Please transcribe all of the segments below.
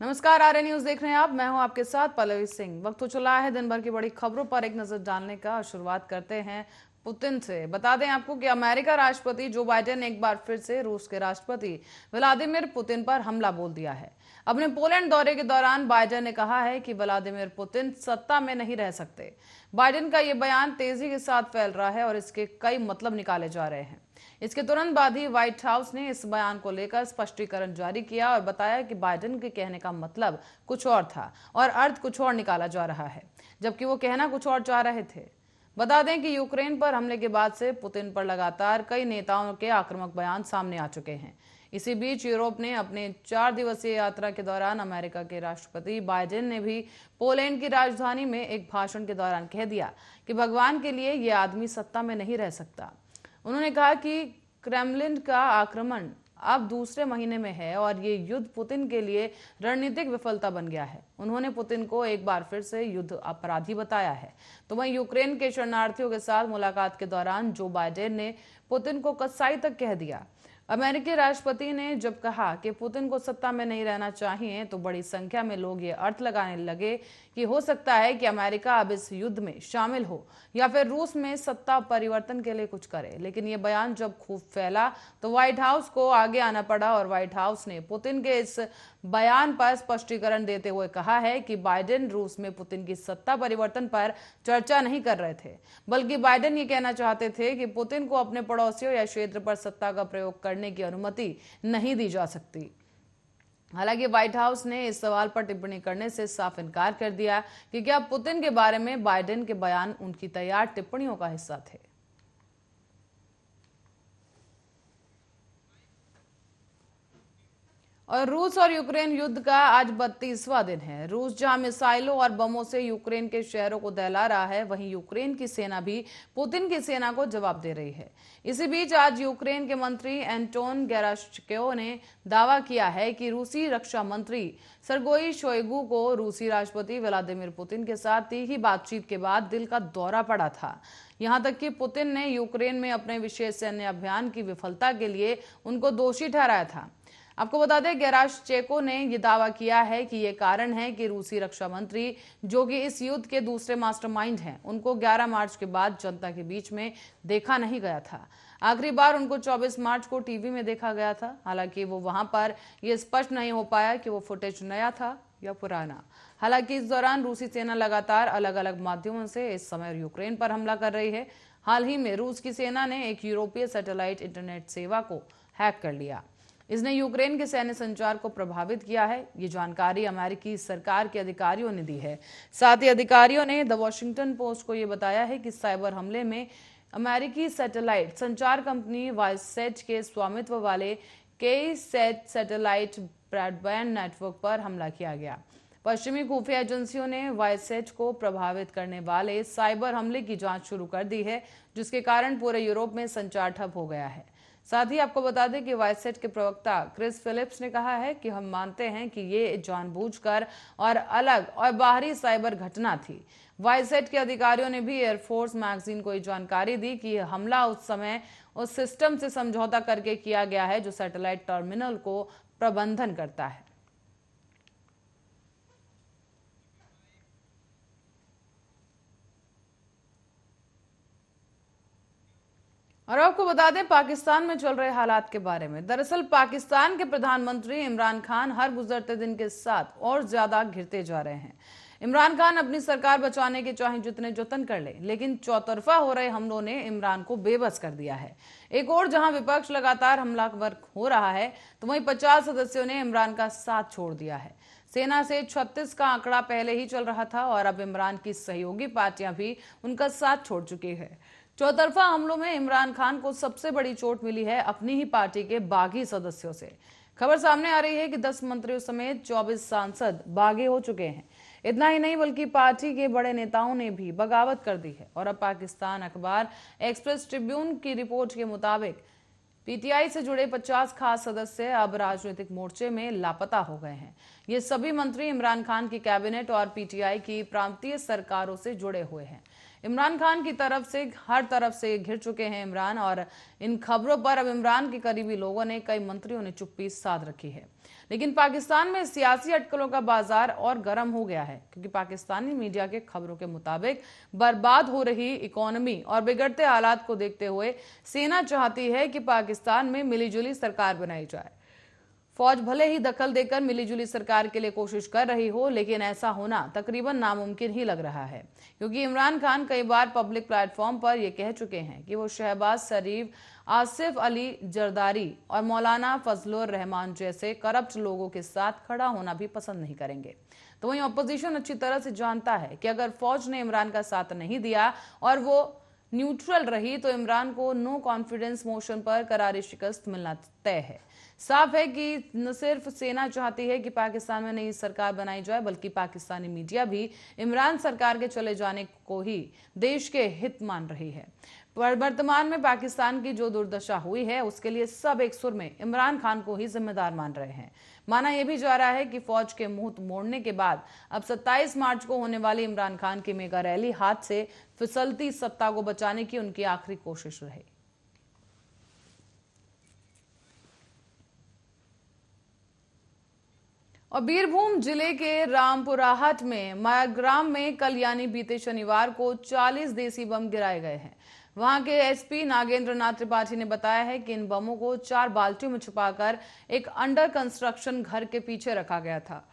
नमस्कार, आर्य न्यूज देख रहे हैं आप। मैं हूं आपके साथ पल्लवी सिंह। वक्त हो चला है दिन भर की बड़ी खबरों पर एक नजर डालने का। शुरुआत करते हैं पुतिन से। बता दें आपको कि अमेरिका राष्ट्रपति जो बाइडेन ने एक बार फिर से रूस के राष्ट्रपति व्लादिमीर पुतिन पर हमला बोल दिया है। अपने पोलैंड दौरे के दौरान बाइडेन ने कहा है कि व्लादिमीर पुतिन सत्ता में नहीं रह सकते। बाइडेन का यह बयान तेजी के साथ फैल रहा है और इसके कई मतलब निकाले जा रहे हैं। इसके तुरंत बाद ही व्हाइट हाउस ने इस बयान को लेकर स्पष्टीकरण जारी किया और बताया कि बाइडेन के कहने का मतलब कुछ और था और अर्थ कुछ और निकाला जा रहा है, जबकि वो कहना कुछ और चाह रहे थे। बता दें कि यूक्रेन पर हमले के बाद से पुतिन पर लगातार कई नेताओं के आक्रामक बयान सामने आ चुके हैं। इसी बीच यूरोप ने अपने 4 दिवसीय यात्रा के दौरान अमेरिका के राष्ट्रपति बाइडेन ने भी पोलैंड की राजधानी में एक भाषण के दौरान कह दिया कि भगवान के लिए यह आदमी सत्ता में नहीं रह सकता। उन्होंने कहा कि क्रेमलिन का आक्रमण अब दूसरे महीने में है और ये युद्ध पुतिन के लिए रणनीतिक विफलता बन गया है। उन्होंने पुतिन को एक बार फिर से युद्ध अपराधी बताया है। तो वहीं यूक्रेन के शरणार्थियों के साथ मुलाकात के दौरान जो बाइडेन ने पुतिन को कसाई तक कह दिया। अमेरिकी राष्ट्रपति ने जब कहा कि पुतिन को सत्ता में नहीं रहना चाहिए तो बड़ी संख्या में लोग ये अर्थ लगाने लगे कि हो सकता है कि अमेरिका अब इस युद्ध में शामिल हो या फिर रूस में सत्ता परिवर्तन के लिए कुछ करे। लेकिन ये बयान जब खूब फैला तो व्हाइट हाउस को आगे आना पड़ा और व्हाइट हाउस ने पुतिन के इस बयान पर स्पष्टीकरण देते हुए कहा है कि बाइडेन रूस में पुतिन की सत्ता परिवर्तन पर चर्चा नहीं कर रहे थे, बल्कि बाइडेन ये कहना चाहते थे कि पुतिन को अपने पड़ोसियों या क्षेत्र पर सत्ता का प्रयोग करने की अनुमति नहीं दी जा सकती। हालांकि व्हाइट हाउस ने इस सवाल पर टिप्पणी करने से साफ इनकार कर दिया कि क्या पुतिन के बारे में बाइडेन के बयान उनकी तैयार टिप्पणियों का हिस्सा थे। और रूस और यूक्रेन युद्ध का आज 32वां दिन है। रूस जहां मिसाइलों और बमों से यूक्रेन के शहरों को दहला रहा है, वहीं यूक्रेन की सेना भी पुतिन की सेना को जवाब दे रही है। इसी बीच आज यूक्रेन के मंत्री एंटोन गेराश्चेको ने दावा किया है कि रूसी रक्षा मंत्री सर्गेई शोइगु को रूसी राष्ट्रपति व्लादिमीर पुतिन के साथ तीखी बातचीत के बाद दिल का दौरा पड़ा था। यहां तक कि पुतिन ने यूक्रेन में अपने विशेष सैन्य अभियान की विफलता के लिए उनको दोषी ठहराया था। आपको बता दें, गेराश्चेको ने यह दावा किया है कि यह कारण है कि रूसी रक्षा मंत्री, जो कि इस युद्ध के दूसरे मास्टरमाइंड हैं, उनको 11 मार्च के बाद जनता के बीच में देखा नहीं गया था। आखिरी बार उनको 24 मार्च को टीवी में देखा गया था। हालांकि वो वहां पर यह स्पष्ट नहीं हो पाया कि वो फुटेज नया था या पुराना। हालांकि इस दौरान रूसी सेना लगातार अलग अलग माध्यमों से इस समय यूक्रेन पर हमला कर रही है। हाल ही में रूस की सेना ने एक यूरोपीय सैटेलाइट इंटरनेट सेवा को हैक कर लिया। इसने यूक्रेन के सैन्य संचार को प्रभावित किया है। ये जानकारी अमेरिकी सरकार के अधिकारियों ने दी है। साथ ही अधिकारियों ने द वॉशिंगटन पोस्ट को यह बताया है कि साइबर हमले में अमेरिकी सैटेलाइट संचार कंपनी वाइसेट के स्वामित्व वाले केईसैट सैटेलाइट ब्रॉडबैंड नेटवर्क पर हमला किया गया। पश्चिमी खुफिया एजेंसियों ने वाइसेट को प्रभावित करने वाले साइबर हमले की जांच शुरू कर दी है, जिसके कारण पूरे यूरोप में संचार ठप हो गया है। साथ ही आपको बता दें कि वाइसेट के प्रवक्ता क्रिस फिलिप्स ने कहा है कि हम मानते हैं कि ये जानबूझकर और अलग और बाहरी साइबर घटना थी। वाइसेट के अधिकारियों ने भी एयरफोर्स मैगजीन को ये जानकारी दी कि यह हमला उस समय उस सिस्टम से समझौता करके किया गया है जो सैटेलाइट टर्मिनल को प्रबंधन करता है। और आपको बता दें पाकिस्तान में चल रहे हालात के बारे में। दरअसल पाकिस्तान के प्रधानमंत्री इमरान खान हर गुजरते दिन के साथ और ज्यादा घिरते जा रहे हैं। इमरान खान अपनी सरकार बचाने के चाहे जितने जतन कर ले, लेकिन चौतरफा हो रहे हमलों ने इमरान को बेबस कर दिया है। एक और जहां विपक्ष लगातार हमलावर हो रहा है, तो वहीं 50 सदस्यों ने इमरान का साथ छोड़ दिया है। सेना से 36 का आंकड़ा पहले ही चल रहा था और अब इमरान की सहयोगी पार्टियां भी उनका साथ छोड़ चुकी है। चौतरफा हमलों में इमरान खान को सबसे बड़ी चोट मिली है अपनी ही पार्टी के बागी सदस्यों से। खबर सामने आ रही है कि 10 मंत्रियों समेत 24 सांसद बागी हो चुके हैं। इतना ही नहीं बल्कि पार्टी के बड़े नेताओं ने भी बगावत कर दी है। और अब पाकिस्तान अखबार एक्सप्रेस ट्रिब्यून की रिपोर्ट के मुताबिक पीटीआई से जुड़े 50 खास सदस्य अब राजनीतिक मोर्चे में लापता हो गए हैं। ये सभी मंत्री इमरान खान की कैबिनेट और पीटीआई की प्रांतीय सरकारों से जुड़े हुए हैं। इमरान खान की तरफ से हर तरफ से घिर चुके हैं इमरान, और इन खबरों पर अब इमरान के करीबी लोगों ने, कई मंत्रियों ने चुप्पी साध रखी है। लेकिन पाकिस्तान में सियासी अटकलों का बाजार और गर्म हो गया है, क्योंकि पाकिस्तानी मीडिया के खबरों के मुताबिक बर्बाद हो रही इकोनॉमी और बिगड़ते हालात को देखते हुए सेना चाहती है कि पाकिस्तान में मिलीजुली सरकार बनाई जाए। फौज भले ही दखल देकर मिलीजुली सरकार के लिए कोशिश कर रही हो, लेकिन ऐसा होना तकरीबन नामुमकिन ही लग रहा है, क्योंकि इमरान खान कई बार पब्लिक प्लेटफॉर्म पर यह कह चुके हैं कि वो शहबाज शरीफ, आसिफ अली जरदारी और मौलाना फजलुर रहमान जैसे करप्ट लोगों के साथ खड़ा होना भी पसंद नहीं करेंगे। तो वहीं ऑपोजिशन अच्छी तरह से जानता है कि अगर फौज ने इमरान का साथ नहीं दिया और वो न्यूट्रल रही तो इमरान को नो कॉन्फिडेंस मोशन पर करारी शिकस्त मिलना तय है। साफ है कि न सिर्फ सेना चाहती है कि पाकिस्तान में नई सरकार बनाई जाए, बल्कि पाकिस्तानी मीडिया भी इमरान सरकार के चले जाने को ही देश के हित मान रही है। पर वर्तमान में पाकिस्तान की जो दुर्दशा हुई है, उसके लिए सब एक सुर में इमरान खान को ही जिम्मेदार मान रहे हैं। माना यह भी जा रहा है कि फौज के मुंह मोड़ने के बाद अब 27 मार्च को होने वाली इमरान खान की मेगा रैली हाथ से फिसलती सत्ता को बचाने की उनकी आखिरी कोशिश रही। और बीरभूम जिले के रामपुराहट में मायाग्राम में कल यानी बीते शनिवार को 40 देसी बम गिराए गए हैं। वहां के एसपी नागेंद्र नाथ त्रिपाठी ने बताया है कि इन बमों को 4 बाल्टियों में छुपाकर एक अंडर कंस्ट्रक्शन घर के पीछे रखा गया था।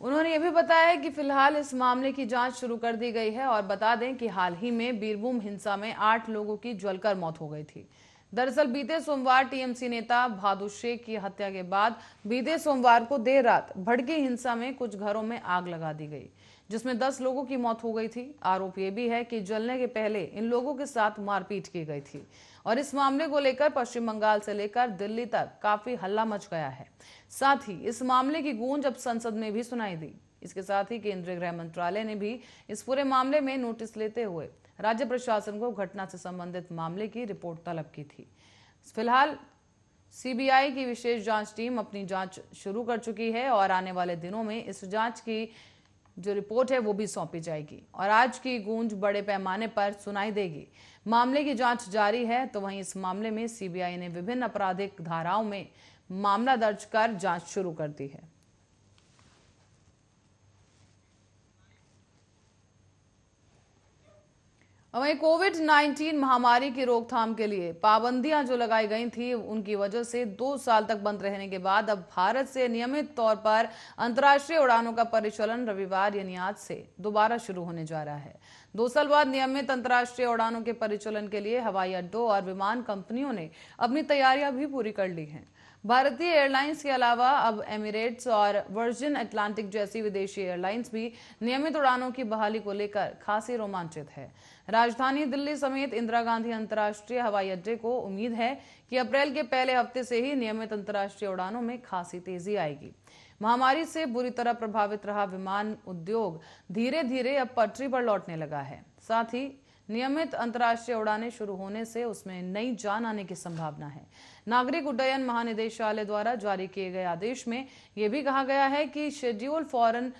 उन्होंने यह भी बताया कि फिलहाल इस मामले की जांच शुरू कर दी गई है। और बता दें कि हाल ही में बीरभूम हिंसा में 8 लोगों की जलकर मौत हो गई थी। दरअसल बीते सोमवार टीएमसी नेता भादु शेख की हत्या के बाद बीते सोमवार को देर रात भड़की हिंसा में कुछ घरों में आग लगा दी गई, जिसमें 10 लोगों की मौत हो गई थी। आरोप यह भी है कि जलने के पहले इन लोगों के साथ मारपीट की गई थी। और इस मामले को लेकर पश्चिम बंगाल से लेकर दिल्ली तक काफी हल्ला मच गया है। साथ ही इस मामले की गूंज अब संसद में भी सुनाई दी। इसके साथ ही केंद्रीय गृह मंत्रालय ने भी इस पूरे मामले में नोटिस लेते हुए राज्य प्रशासन को घटना से संबंधित मामले की रिपोर्ट तलब की थी। फिलहाल सीबीआई की विशेष जांच टीम अपनी जांच शुरू कर चुकी है और आने वाले दिनों में इस जांच की जो रिपोर्ट है वो भी सौंपी जाएगी और आज की गूंज बड़े पैमाने पर सुनाई देगी। मामले की जांच जारी है, तो वहीं इस मामले में सीबीआई ने विभिन्न आपराधिक धाराओं में मामला दर्ज कर जांच शुरू कर दी है। वहीं कोविड-19 महामारी की रोकथाम के लिए पाबंदियां जो लगाई गई थी, उनकी वजह से 2 साल तक बंद रहने के बाद अब भारत से नियमित तौर पर अंतर्राष्ट्रीय उड़ानों का परिचालन रविवार यानी आज से दोबारा शुरू होने जा रहा है। 2 साल बाद नियमित अंतर्राष्ट्रीय उड़ानों के परिचालन के लिए हवाई अड्डों और विमान कंपनियों ने अपनी तैयारियां भी पूरी कर ली हैं। भारतीय एयरलाइंस के अलावा अब एमिरेट्स और वर्जिन अटलांटिक जैसी विदेशी एयरलाइंस भी नियमित उड़ानों की बहाली को लेकर खासी रोमांचित है। राजधानी दिल्ली समेत इंदिरा गांधी अंतर्राष्ट्रीय हवाई अड्डे को उम्मीद है कि अप्रैल के पहले हफ्ते से ही नियमित अंतर्राष्ट्रीय उड़ानों में खासी तेजी आएगी। महामारी से बुरी तरह प्रभावित रहा विमान उद्योग धीरे धीरे अब पटरी पर लौटने लगा है। साथ ही नियमित अंतर्राष्ट्रीय उड़ानें शुरू होने से उसमें नई जान आने की संभावना है। नागरिक उड्डयन महानिदेशालय द्वारा जारी किए गए आदेश में यह भी कहा गया है कि शेड्यूल फॉरेन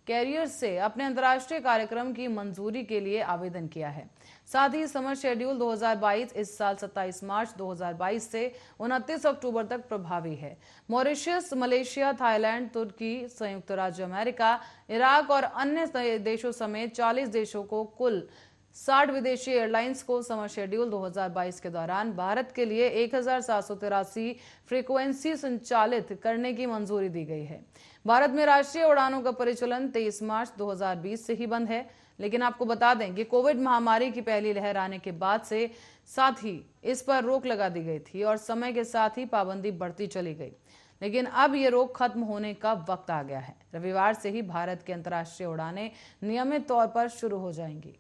कैरियर से अपने अंतर्राष्ट्रीय कार्यक्रम की मंजूरी के लिए आवेदन किया है। साथ ही समर शेड्यूल 2022 इस साल 27 मार्च 2022 से 29 अक्टूबर तक प्रभावी है। मॉरिशस, मलेशिया, थाईलैंड, तुर्की, संयुक्त राज्य अमेरिका, इराक और अन्य देशों समेत 40 देशों को कुल 60 विदेशी एयरलाइंस को समर शेड्यूल 2022 के दौरान भारत के लिए 1783 फ्रीक्वेंसी संचालित करने की मंजूरी दी गई है। भारत में राष्ट्रीय उड़ानों का परिचालन 23 मार्च 2020 से ही बंद है, लेकिन आपको बता दें कि कोविड महामारी की पहली लहर आने के बाद से साथ ही इस पर रोक लगा दी गई थी और समय के साथ ही पाबंदी बढ़ती चली गई। लेकिन अब ये रोक खत्म होने का वक्त आ गया है। रविवार से ही भारत की अंतर्राष्ट्रीय उड़ानें नियमित तौर पर शुरू हो जाएंगी।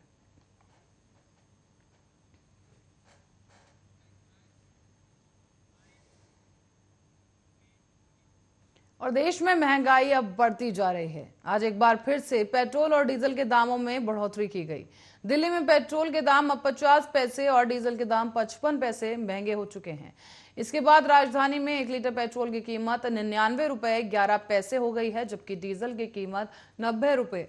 और देश में महंगाई अब बढ़ती जा रही है। आज एक बार फिर से पेट्रोल और डीजल के दामों में बढ़ोतरी की गई। दिल्ली में पेट्रोल के दाम अब 50 पैसे और डीजल के दाम 55 पैसे महंगे हो चुके हैं। इसके बाद राजधानी में 1 लीटर पेट्रोल की कीमत 99 रुपए 11 पैसे हो गई है, जबकि डीजल की कीमत 90 रुपए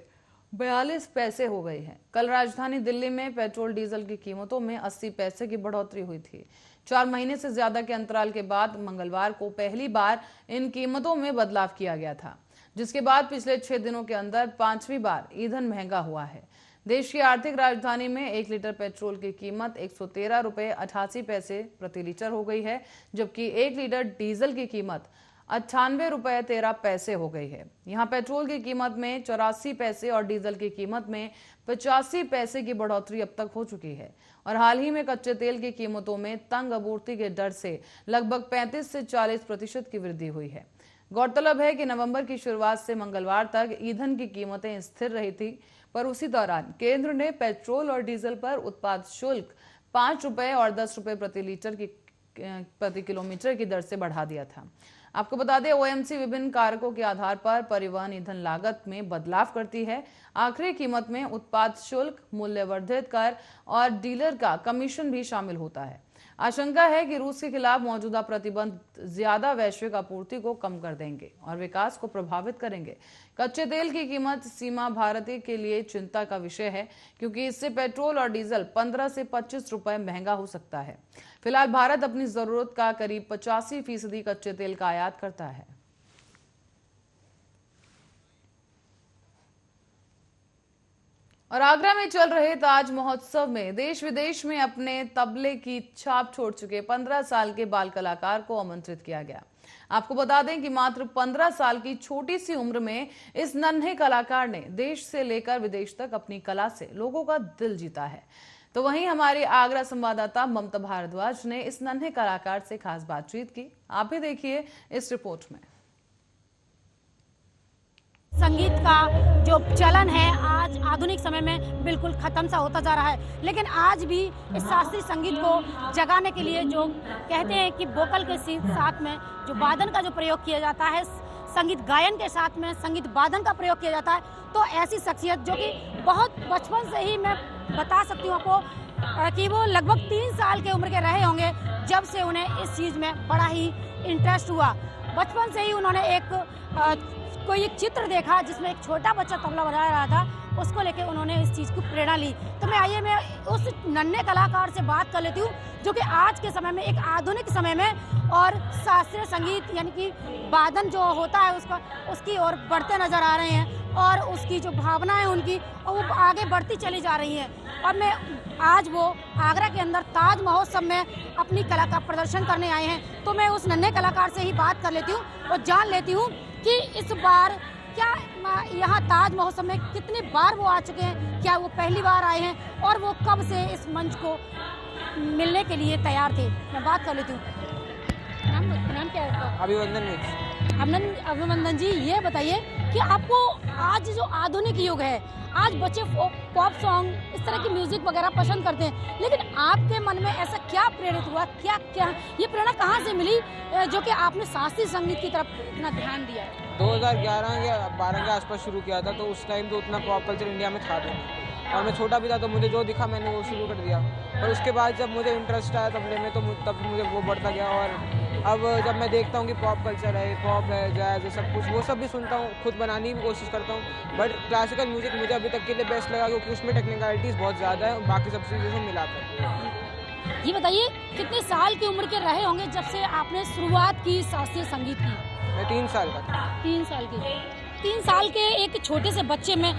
42 पैसे हो गई है। कल राजधानी दिल्ली में पेट्रोल डीजल की कीमतों में 80 पैसे की बढ़ोतरी हुई थी। 4 महीने से ज्यादा के अंतराल के बाद मंगलवार को पहली बार इन कीमतों में बदलाव किया गया था, जिसके बाद पिछले 6 दिनों के अंदर 5वीं बार ईंधन महंगा हुआ है। देश की आर्थिक राजधानी में 1 लीटर पेट्रोल की कीमत 113 रुपए 88 पैसे प्रति लीटर हो गई है, जबकि 1 लीटर डीजल की कीमत 98 रुपए 13 पैसे हो गई है। यहाँ पेट्रोल की कीमत में 84 पैसे और डीजल की कीमत में 85 पैसे की बढ़ोतरी अब तक हो चुकी है। और हाल ही में कच्चे तेल की कीमतों में तंग आपूर्ति के डर से लगभग 35 से 40% की वृद्धि हुई है। गौरतलब है कि नवंबर की शुरुआत से मंगलवार तक ईंधन की कीमतें स्थिर रही थी, पर उसी दौरान केंद्र ने पेट्रोल और डीजल पर उत्पाद शुल्क 5 रुपए और 10 रुपए प्रति किलोमीटर की दर से बढ़ा दिया था। आपको बता दें, ओएमसी विभिन्न कारकों के आधार पर परिवहन ईंधन लागत में बदलाव करती है। आखिरी कीमत में उत्पाद शुल्क, मूल्यवर्धित कर और डीलर का कमीशन भी शामिल होता है। आशंका है कि रूस के खिलाफ मौजूदा प्रतिबंध ज्यादा वैश्विक आपूर्ति को कम कर देंगे और विकास को प्रभावित करेंगे। कच्चे तेल की कीमत सीमा भारत के लिए चिंता का विषय है, क्योंकि इससे पेट्रोल और डीजल 15 से 25 रुपए महंगा हो सकता है। फिलहाल भारत अपनी जरूरत का करीब 85% कच्चे तेल का आयात करता है। और आगरा में चल रहे ताज महोत्सव में देश विदेश में अपने तबले की छाप छोड़ चुके 15 साल के बाल कलाकार को आमंत्रित किया गया। आपको बता दें कि मात्र 15 साल की छोटी सी उम्र में इस नन्हे कलाकार ने देश से लेकर विदेश तक अपनी कला से लोगों का दिल जीता है। तो वहीं हमारी आगरा संवाददाता ममता भारद्वाज ने इस नन्हे कलाकार से खास बातचीत की। आप भी देखिए इस रिपोर्ट में। संगीत का जो चलन है आज आधुनिक समय में बिल्कुल खत्म सा होता जा रहा है, लेकिन आज भी इस शास्त्रीय संगीत को जगाने के लिए जो कहते हैं कि वोकल के साथ में जो वादन का जो प्रयोग किया जाता है, संगीत गायन के साथ में संगीत वादन का प्रयोग किया जाता है, तो ऐसी शख्सियत जो कि बहुत बचपन से ही मैं बता सकती हूँ आपको कि वो लगभग 3 साल के उम्र के रहे होंगे जब से उन्हें इस चीज़ में बड़ा ही इंटरेस्ट हुआ। बचपन से ही उन्होंने कोई एक चित्र देखा जिसमें एक छोटा बच्चा तबला बजा रहा था, उसको लेके उन्होंने इस चीज़ की प्रेरणा ली। तो मैं उस नन्हे कलाकार से बात कर लेती हूँ जो कि आज के समय में एक आधुनिक समय में और शास्त्रीय संगीत यानी कि वादन जो होता है उसकी ओर बढ़ते नजर आ रहे हैं और उसकी जो भावना है उनकी और वो आगे बढ़ती चली जा रही है। और मैं आज वो आगरा के अंदर ताज महोत्सव में अपनी कला का प्रदर्शन करने आए हैं, तो मैं उस नन्हे कलाकार से ही बात कर लेती हूँ और जान लेती हूँ कि इस बार क्या यहाँ ताज महोत्सव में कितनी बार वो आ चुके हैं, क्या वो पहली बार आए हैं और वो कब से इस मंच को मिलने के लिए तैयार थे। मैं बात कर लेती हूँ। नाम क्या है? अभिनंदन जी, ये बताइए कि आपको आज जो आधुनिक युग है, आज बच्चे पॉप सॉन्ग इस तरह की म्यूजिक वगैरह पसंद करते हैं, लेकिन आपके मन में ऐसा क्या प्रेरित हुआ, क्या ये प्रेरणा कहाँ से मिली जो कि आपने शास्त्रीय संगीत की तरफ इतना ध्यान दिया? 2011 या 12 के आसपास शुरू किया था, तो उस टाइम तो उतना पॉप कल्चर इंडिया में था नहीं और मैं छोटा भी था, तो मुझे जो दिखा मैंने वो शुरू कर दिया। और उसके बाद जब मुझे इंटरेस्ट आया तबले में, तो तब मुझे वो बढ़ता गया। और अब जब मैं देखता हूँ कि पॉप कल्चर है, पॉप है, जैज़ है, सब कुछ वो सब भी सुनता हूँ, खुद बनाने की कोशिश करता हूँ। बट क्लासिकल म्यूजिक मुझे अभी तक के लिए बेस्ट लगा, क्योंकि उसमें टेक्निकलिटीज़ बहुत ज़्यादा है बाकी सब चीज़ों से मिलाकर। ये बताइए कितने साल की उम्र के रहे होंगे जब से आपने शुरुआत की शास्त्रीय संगीत की? मैं 3 साल का था। 3 साल के 3 साल के एक छोटे से बच्चे में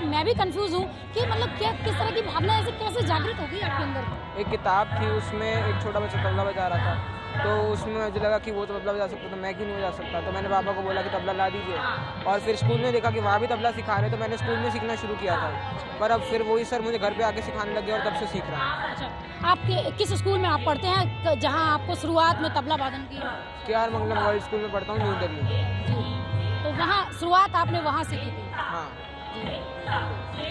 मैं भी कंफ्यूज हूँ कि मतलब किस तरह की भावना ऐसे कैसे जागृत होगी आपके अंदर? एक किताब थी, उसमें एक छोटा बच्चा तबला बजा रहा था, तो उसमें मुझे लगा कि वो तो तबला बजा सकता, तो मैं क्यों नहीं बजा सकता। तो मैंने पापा को बोला कि तबला ला दीजिए, और फिर स्कूल में देखा कि वहाँ भी तबला सिखा रहे, तो मैंने स्कूल में सीखना शुरू किया था। पर अब फिर वही सर मुझे घर पे आके सिखाने लगे और तब से सीख रहा हूँ। अच्छा, आपके किस स्कूल में आप पढ़ते हैं जहाँ आपको शुरुआत में तबला वादन की? KR मंगलम वर्ल्ड स्कूल में पढ़ता हूँ, न्यू दिल्ली। तो वहाँ शुरुआत आपने वहाँ से की थी? हाँ।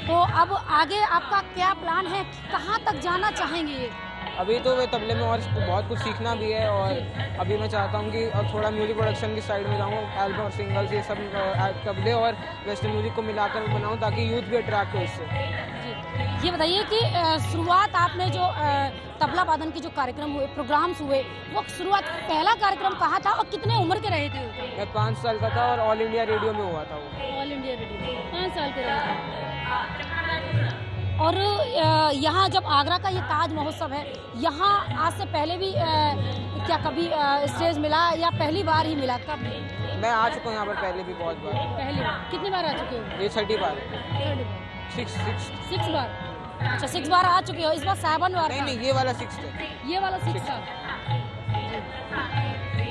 तो अब आगे आपका क्या प्लान है, कहाँ तक जाना चाहेंगे? अभी तो वे तबले में और बहुत कुछ सीखना भी है, और अभी मैं चाहता हूँ कि अब थोड़ा म्यूजिक प्रोडक्शन की साइड में जाऊँ, एल्बम और सिंगल्स ये सब तबले और वेस्टर्न म्यूजिक को मिलाकर बनाऊँ ताकि यूथ भी अट्रैक्ट हो इससे। ये बताइए कि शुरुआत आपने जो तबला वादन के जो कार्यक्रम हुए, प्रोग्राम्स हुए, वो शुरुआत पहला कार्यक्रम कहाँ था और कितने उम्र के रहे थे? मैं 5 साल का था और ऑल इंडिया रेडियो में हुआ था वो। ऑल इंडिया रेडियो में 5 साल के रहे थे। और यहाँ जब आगरा का ये ताज महोत्सव है, यहाँ आज से पहले भी क्या कभी स्टेज मिला या पहली बार ही मिला? कब? मैं आ चुका हूँ यहाँ पर पहले भी बहुत बार। पहली बार? कितनी बार आ चुके हो? ये 6ठी बार। 6 बार? अच्छा, 6 बार आ चुके हो। इस बार 7 बार? नहीं, ये वाला 6 है। ये वाला 6 था।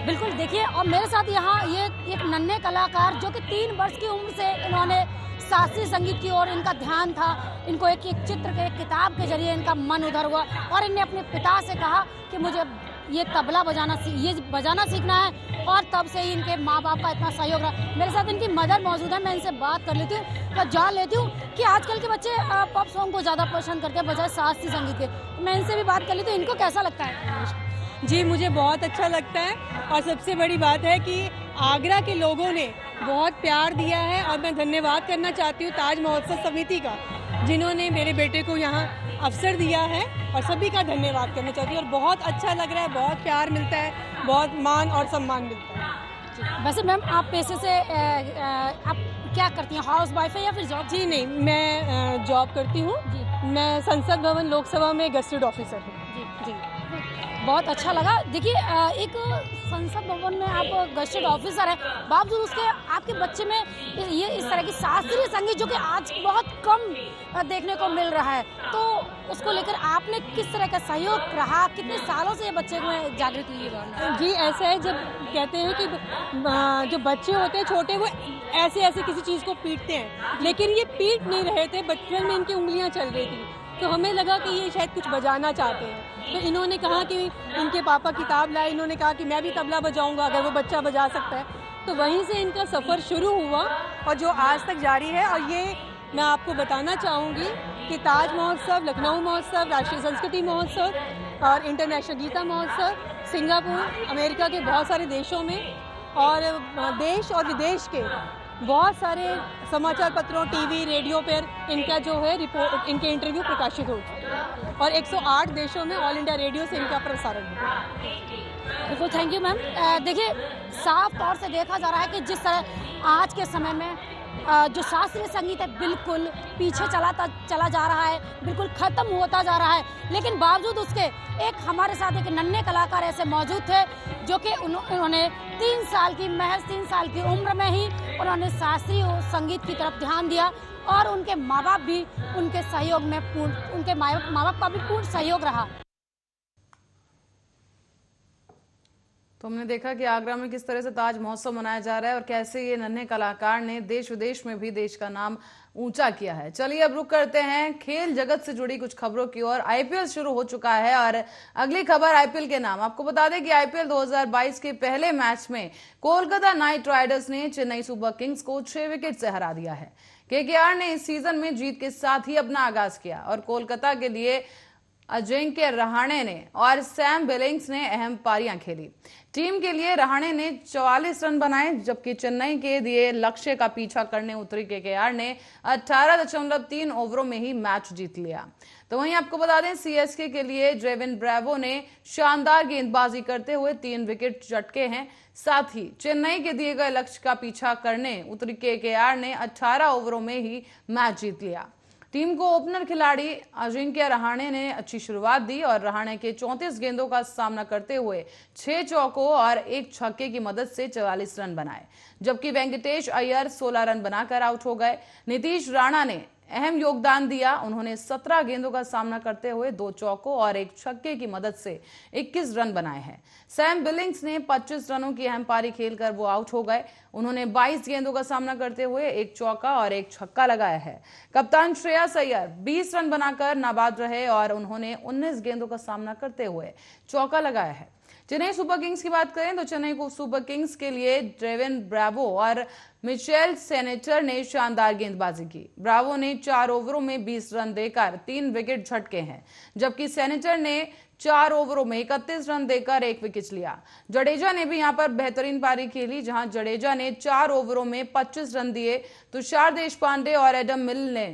बिल्कुल, देखिए, और मेरे साथ यहाँ ये एक नन्हे कलाकार जो कि 3 वर्ष की उम्र से इन्होंने शास्त्रीय संगीत की ओर इनका ध्यान था। इनको एक चित्र के, एक किताब के जरिए इनका मन उधर हुआ और इनने अपने पिता से कहा कि मुझे ये तबला बजाना सीखना है, और तब से ही इनके माँ बाप का इतना सहयोग रहा। मेरे साथ इनकी मदर मौजूद है, मैं इनसे बात कर लेती हूँ और जान लेती हूँ कि आजकल के बच्चे पॉप सॉन्ग को ज़्यादा पसंद करते हैं बजाय शास्त्रीय संगीत के। मैं इनसे भी बात कर लेती हूँ, इनको कैसा लगता है? जी, मुझे बहुत अच्छा लगता है, और सबसे बड़ी बात है कि आगरा के लोगों ने बहुत प्यार दिया है, और मैं धन्यवाद करना चाहती हूँ ताज महोत्सव समिति का, जिन्होंने मेरे बेटे को यहाँ अवसर दिया है, और सभी का धन्यवाद करना चाहती हूँ। और बहुत अच्छा लग रहा है, बहुत प्यार मिलता है, बहुत मान और सम्मान मिलता है। वैसे मैम, आप पेशे से आप क्या करती हैं? हाउस वाइफ है या फिर जॉब? जी नहीं, मैं जॉब करती हूँ। मैं संसद भवन लोकसभा में गेस्टेड ऑफिसर हूँ। जी, बहुत अच्छा लगा। देखिए, एक संसद भवन में आप गेस्टेड ऑफिसर हैं, बावजूद उसके आपके बच्चे में ये इस तरह की शास्त्रीय संगीत जो कि आज बहुत कम देखने को मिल रहा है, तो उसको लेकर आपने किस तरह का सहयोग रहा? कितने सालों से ये बच्चे में जागृत हुई है? जी, ऐसा है, जब कहते हैं कि जो बच्चे होते हैं छोटे, वो ऐसे किसी चीज़ को पीटते हैं, लेकिन ये पीट नहीं रहे थे, बचपन में इनकी उंगलियां चल रही थी, तो हमें लगा कि ये शायद कुछ बजाना चाहते हैं। तो इन्होंने कहा कि इनके पापा किताब लाए, इन्होंने कहा कि मैं भी तबला बजाऊंगा अगर वो बच्चा बजा सकता है। तो वहीं से इनका सफ़र शुरू हुआ, और जो आज तक जारी है। और ये मैं आपको बताना चाहूँगी कि ताज महोत्सव, लखनऊ महोत्सव, राष्ट्रीय संस्कृति महोत्सव और इंटरनेशनल गीता महोत्सव, सिंगापुर, अमेरिका के बहुत सारे देशों में, और देश और विदेश के बहुत सारे समाचार पत्रों, टीवी, रेडियो पर इनका जो है रिपोर्ट, इनके इंटरव्यू प्रकाशित हो चुके हैं, और 108 देशों में ऑल इंडिया रेडियो से इनका प्रसारण हुआ। बिल्कुल, थैंक यू मैम। देखिए, साफ तौर से देखा जा रहा है कि जिस तरह आज के समय में जो शास्त्रीय संगीत है बिल्कुल पीछे चला जा रहा है, बिल्कुल ख़त्म होता जा रहा है, लेकिन बावजूद उसके एक हमारे साथ एक नन्हे कलाकार ऐसे मौजूद थे जो कि उन्होंने महज 3 साल की उम्र में ही उन्होंने शास्त्रीय संगीत की तरफ ध्यान दिया, और उनके माँ बाप भी उनके सहयोग में उनके माँ बाप का भी पूर्ण सहयोग रहा। तो हमने देखा कि आगरा में किस तरह से ताज महोत्सव मनाया जा रहा है और कैसे ये नन्हे कलाकार ने देश विदेश में भी देश का नाम ऊंचा किया है। चलिए अब रुक करते हैं खेल जगत से जुड़ी कुछ खबरों की ओर। आईपीएल शुरू हो चुका है और अगली खबर आईपीएल के नाम। आपको बता दें कि आईपीएल 2022 के पहले मैच में कोलकाता नाइट राइडर्स ने चेन्नई सुपर किंग्स को 6 विकेट से हरा दिया है। केकेआर ने इस सीजन में जीत के साथ ही अपना आगाज किया और कोलकाता के लिए अजिंक्य रहाणे ने और सैम बिलिंग्स ने अहम पारियां खेली। टीम के लिए रहाणे ने 44 रन बनाए, जबकि चेन्नई के दिए लक्ष्य का पीछा करने उतरी केकेआर ने 18.3 ओवरों में ही मैच जीत लिया। तो वहीं आपको बता दें सीएसके के लिए ड्रेविन ब्रेवो ने शानदार गेंदबाजी करते हुए 3 विकेट झटके हैं। साथ ही चेन्नई के दिए गए लक्ष्य का पीछा करने उतरी केकेआर ने 18 ओवरों में ही मैच जीत लिया। टीम को ओपनर खिलाड़ी अजिंक्य रहाणे ने अच्छी शुरुआत दी और रहाणे के 34 गेंदों का सामना करते हुए 6 चौकों और 1 छक्के की मदद से 44 रन बनाए, जबकि वेंकटेश अय्यर 16 रन बनाकर आउट हो गए। नीतीश राणा ने अहम योगदान दिया, उन्होंने 17 गेंदों का सामना करते हुए 2 चौकों और 1 छक्के की मदद से 21 रन बनाए हैं। सैम बिलिंग्स ने 25 रनों की अहम पारी खेलकर वो आउट हो गए। उन्होंने 22 गेंदों का सामना करते हुए 1 चौका और 1 छक्का लगाया है। कप्तान श्रेयस अय्यर 20 रन बनाकर नाबाद रहे और उन्होंने 19 गेंदों का सामना करते हुए चौका लगाया है। चेन्नई सुपर किंग्स की बात करें तो चेन्नई को सुपर किंग्स के लिए ड्रेवन ब्रावो और मिचेल सेनेटर ने शानदार गेंदबाजी की। ब्रावो ने 4 ओवरों में 20 रन देकर 3 विकेट झटके हैं, जबकि सेनेटर ने 4 ओवरों में 31 रन देकर 1 विकेट लिया। जडेजा ने भी यहां पर बेहतरीन पारी खेली, जहां जडेजा ने 4 ओवरों में 25 रन दिए। तुषार देशपांडे और एडम मिल ने,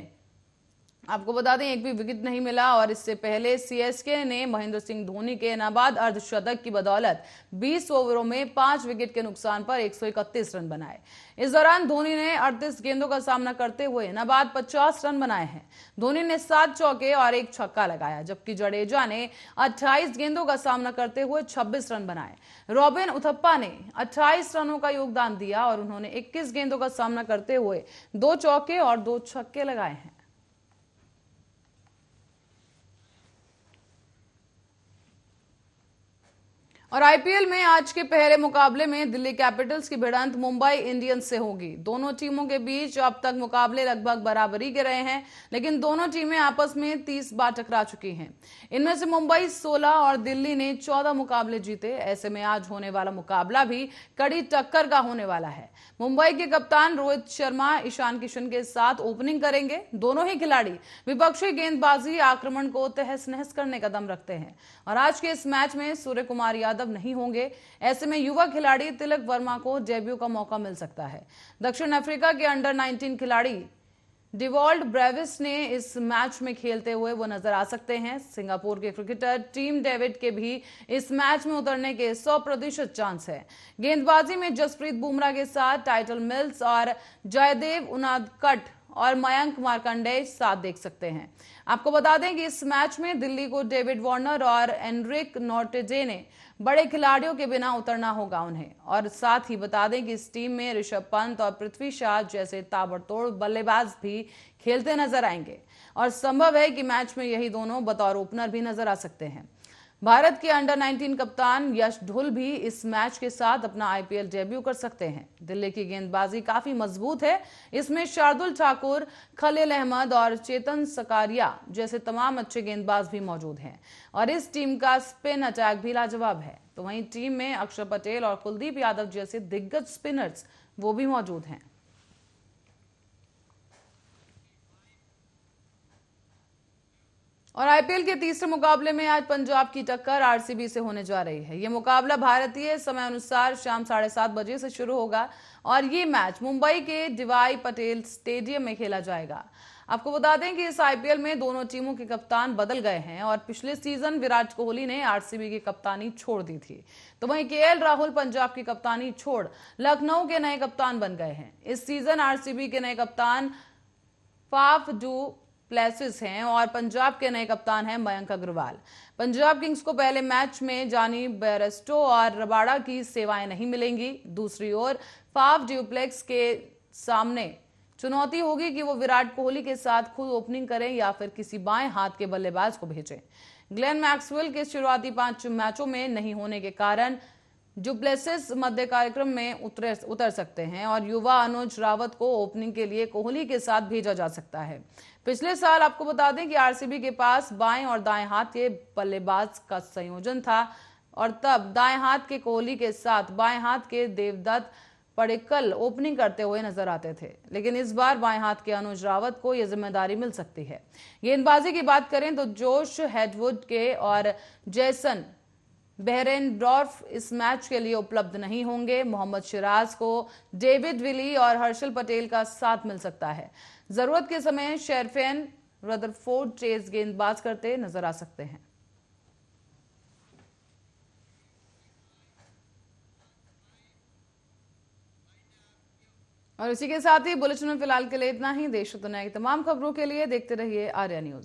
आपको बता दें, एक भी विकेट नहीं मिला। और इससे पहले सीएसके ने महेंद्र सिंह धोनी के नाबाद अर्धशतक की बदौलत 20 ओवरों में 5 विकेट के नुकसान पर 131 रन बनाए। इस दौरान धोनी ने 38 गेंदों का सामना करते हुए नाबाद 50 रन बनाए हैं। धोनी ने 7 चौके और 1 छक्का लगाया, जबकि जडेजा ने 28 गेंदों का सामना करते हुए 26 रन बनाए। रॉबिन उथप्पा ने 28 रनों का योगदान दिया और उन्होंने 21 गेंदों का सामना करते हुए 2 चौके और 2 छक्के लगाए हैं। और आईपीएल में आज के पहले मुकाबले में दिल्ली कैपिटल्स की भिड़ंत मुंबई इंडियंस से होगी। दोनों टीमों के बीच अब तक मुकाबले लगभग बराबरी के रहे हैं, लेकिन दोनों टीमें आपस में 30 बार टकरा चुकी हैं। इनमें से मुंबई 16 और दिल्ली ने 14 मुकाबले जीते। ऐसे में आज होने वाला मुकाबला भी कड़ी टक्कर का होने वाला है। मुंबई के कप्तान रोहित शर्मा ईशान किशन के साथ ओपनिंग करेंगे। दोनों ही खिलाड़ी विपक्षी गेंदबाजी आक्रमण को तहस नहस करने का दम रखते हैं और आज के इस मैच में सूर्य कुमार यादव नहीं होंगे। ऐसे में युवा खिलाड़ी तिलक वर्मा को डेब्यू का मौका मिल सकता है। दक्षिण अफ्रीका के अंडर 19 खिलाड़ी डिवॉल्ड ब्रेविस ने इस मैच में खेलते हुए वो नजर आ सकते हैं। सिंगापुर के क्रिकेटर टीम डेविड के भी इस मैच में उतरने के 100% चांस है। गेंदबाजी में जसप्रीत बुमराह के साथ टाइटल मिल्स और जयदेव उनादकट और मयंक मार्कंडेय साथ देख सकते हैं। आपको बता दें कि इस मैच में दिल्ली को डेविड वार्नर और एनरिक नॉर्टेजे ने बड़े खिलाड़ियों के बिना उतरना होगा उन्हें। और साथ ही बता दें कि इस टीम में ऋषभ पंत और पृथ्वी शॉ जैसे ताबड़तोड़ बल्लेबाज भी खेलते नजर आएंगे और संभव है कि मैच में यही दोनों बतौर ओपनर भी नजर आ सकते हैं। भारत के अंडर 19 कप्तान यश ढुल भी इस मैच के साथ अपना आईपीएल डेब्यू कर सकते हैं। दिल्ली की गेंदबाजी काफी मजबूत है। इसमें शार्दुल ठाकुर, खलील अहमद और चेतन सकारिया जैसे तमाम अच्छे गेंदबाज भी मौजूद हैं और इस टीम का स्पिन अटैक भी लाजवाब है। तो वहीं टीम में अक्षर पटेल और कुलदीप यादव जैसे दिग्गज स्पिनर्स वो भी मौजूद हैं। और आईपीएल के तीसरे मुकाबले में आज पंजाब की टक्कर आरसीबी से होने जा रही है। यह मुकाबला भारतीय समय अनुसार शाम 7:30 बजे से शुरू होगा और ये मैच मुंबई के डीवाई पटेल स्टेडियम में खेला जाएगा। आपको बता दें कि इस आईपीएल में दोनों टीमों के कप्तान बदल गए हैं और पिछले सीजन विराट कोहली ने आरसीबी की कप्तानी छोड़ दी थी, तो वहीं केएल राहुल पंजाब की कप्तानी छोड़ लखनऊ के नए कप्तान बन गए हैं। इस सीजन आरसीबी के नए कप्तान फाफ डू प्लेसिस हैं और पंजाब के नए कप्तान हैं मयंक अग्रवाल। पंजाब किंग्स को पहले मैच में जानी बेयरस्टो और रबाड़ा की सेवाएं नहीं मिलेंगी। दूसरी ओर फाफ ड्यूप्लेक्स के सामने चुनौती होगी कि वो विराट कोहली के साथ खुद ओपनिंग करें या फिर किसी बाएं हाथ के बल्लेबाज को भेजें। ग्लेन मैक्सवेल के शुरुआती 5 मैचों में नहीं होने के कारण डुप्लेसिस मध्य कार्यक्रम में उतर सकते हैं और युवा अनुज रावत को ओपनिंग के लिए कोहली के साथ भेजा जा सकता है। पिछले साल आपको बता दें कि आरसीबी के पास बाएं और दाएं हाथ के बल्लेबाज का संयोजन था और तब दाएं हाथ के कोहली के साथ बाएं हाथ के देवदत्त पडिक्कल ओपनिंग करते हुए नजर आते थे, लेकिन इस बार बाएं हाथ के अनुज रावत को यह जिम्मेदारी मिल सकती है। गेंदबाजी की बात करें तो जोश हेडवुड के और जैसन बेहरेनडॉर्फ इस मैच के लिए उपलब्ध नहीं होंगे। मोहम्मद सिराज को डेविड विली और हर्षल पटेल का साथ मिल सकता है। जरूरत के समय शेरफेन रदरफोर्ड चेज गेंदबाज करते नजर आ सकते हैं। और इसी के साथ ही बुलेटिन में फिलहाल के लिए इतना ही। देश और दुनिया की तमाम खबरों के लिए देखते रहिए आर्या न्यूज।